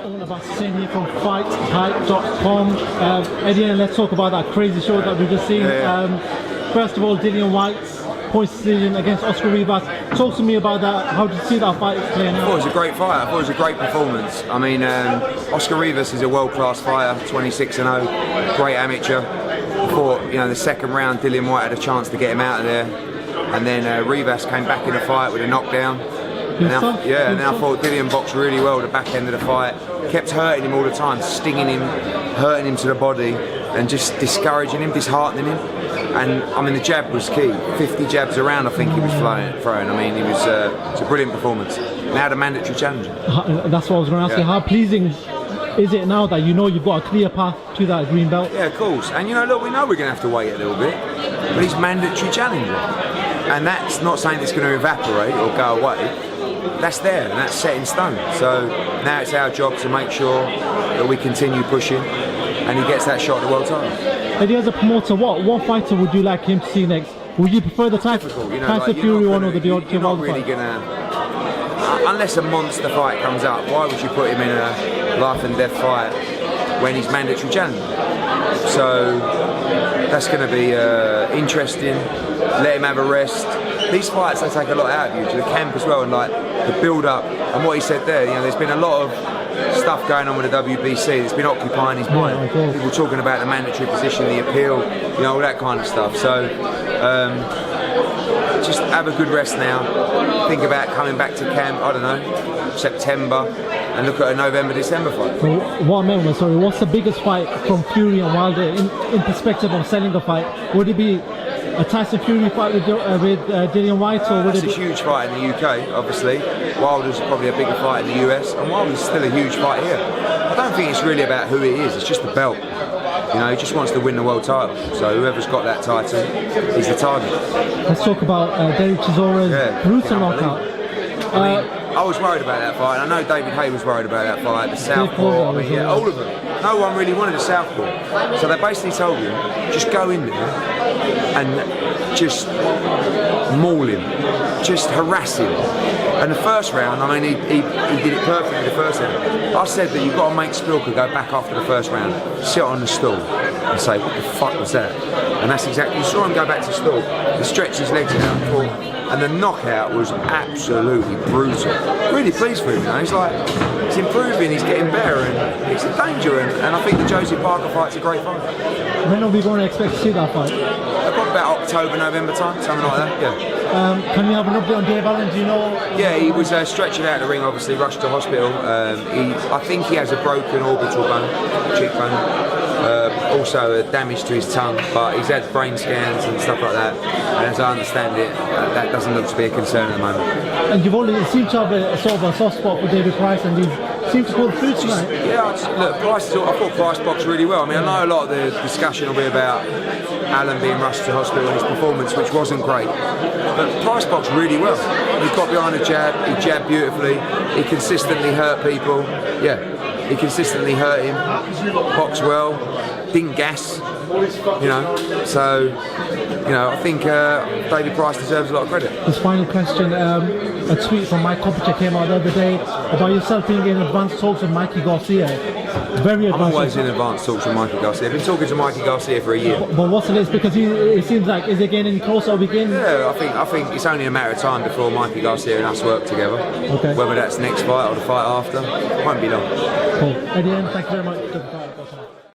All about Sin here from FightHype.com. Eddie, let's talk about that crazy show that we just seen. First of all, Dillian Whyte's points decision against Oscar Rivas. Talk to me about that. How did you see that fight playing out? I thought it was a great fight. I thought it was a great performance. I mean, Oscar Rivas is a world-class fighter, 26-0, great amateur. I thought, you know, the second round, Dillian Whyte had a chance to get him out of there, and then Rivas came back in the fight with a knockdown. And I thought Dillian boxed really well at the back end of the fight. Kept hurting him all the time, stinging him, hurting him to the body, and just discouraging him, disheartening him. And I mean, the jab was key. 50 jabs around, I think he was throwing. I mean, it was a brilliant performance. Now the mandatory challenger. That's what I was going to ask you. How pleasing is it now that you know you've got a clear path to that green belt? Yeah, of course. And you know, look, we know we're going to have to wait a little bit, but he's mandatory challenger, and that's not saying it's going to evaporate or go away. That's there and that's set in stone. So now it's our job to make sure that we continue pushing and he gets that shot at the world title. Eddie, as a promoter, what fighter would you like him to see next? Would you prefer the Tyson Fury one or the Deontay You're not really gonna, unless a monster fight comes up, why would you put him in a life and death fight when he's mandatory challenger? So that's going to be interesting. Let him have a rest. These fights, they take a lot out of you, to the camp as well, and like the build-up and what he said there. You know, there's been a lot of stuff going on with the WBC that's been occupying his mind. People talking about the mandatory position, the appeal, you know, all that kind of stuff. So just have a good rest now. Think about coming back to camp, I don't know, September, and look at a November-December fight. So what I meant was, sorry, what's the biggest fight from Fury and Wilder in perspective of selling a fight? Would it be a Tyson Fury fight with Dillian Whyte, or would it be a huge fight in the UK? Obviously, Wilder's probably a bigger fight in the US, and Wilder's still a huge fight here. I don't think it's really about who it is; it's just the belt. You know, he just wants to win the world title. So whoever's got that title is the target. Let's talk about Chisora's brutal knockout. I mean, I was worried about that fight. And I know David Haye was worried about that fight. The Southpaw, I mean, yeah, all of them. No one really wanted a Southpaw. So they basically told him, just go in there and just maul him, just harass him. And the first round, I mean, he did it perfectly the first round. I said that you've got to make Spilker go back after the first round, sit on the stool and say, what the fuck was that? And that's exactly, you saw him go back to the stool, he stretched his legs out, and the knockout was absolutely brutal. Really pleased for him, you know. He's like, he's improving, he's getting better, and it's a danger. And I think the Josie Parker fight's a great fight. When are we going to expect to see that fight? Probably about October, November time, something like that, yeah. Can we have an update on Dave Allen, do you know? Yeah, he was stretching out of the ring, obviously, rushed to hospital. I think he has a broken orbital bone, cheekbone. Also damage to his tongue, but he's had brain scans and stuff like that, and as I understand it, that doesn't look to be a concern at the moment. And you've already seemed to have a sort of a soft spot for David Price, and he seems to pull through tonight. Yeah, look, I thought Price boxed really well. I mean, I know a lot of the discussion will be about Allen being rushed to hospital and his performance, which wasn't great, but Price boxed really well. He got behind the jab, he jabbed beautifully, he consistently hurt people. Yeah. He consistently hurt him, boxed well, didn't gas, you know, so, you know, I think David Price deserves a lot of credit. This final question, a tweet from Mike Kopacek came out the other day about yourself being in advanced talks with Mikey Garcia. Very advanced. I'm always in advanced talks with Mikey Garcia. I've been talking to Mikey Garcia for a year. But what's the latest? Because it seems like, is it getting closer? Yeah, I think it's only a matter of time before Mikey Garcia and us work together. Okay. Whether that's next fight or the fight after, it won't be long. Cool. At the end, thank you very much.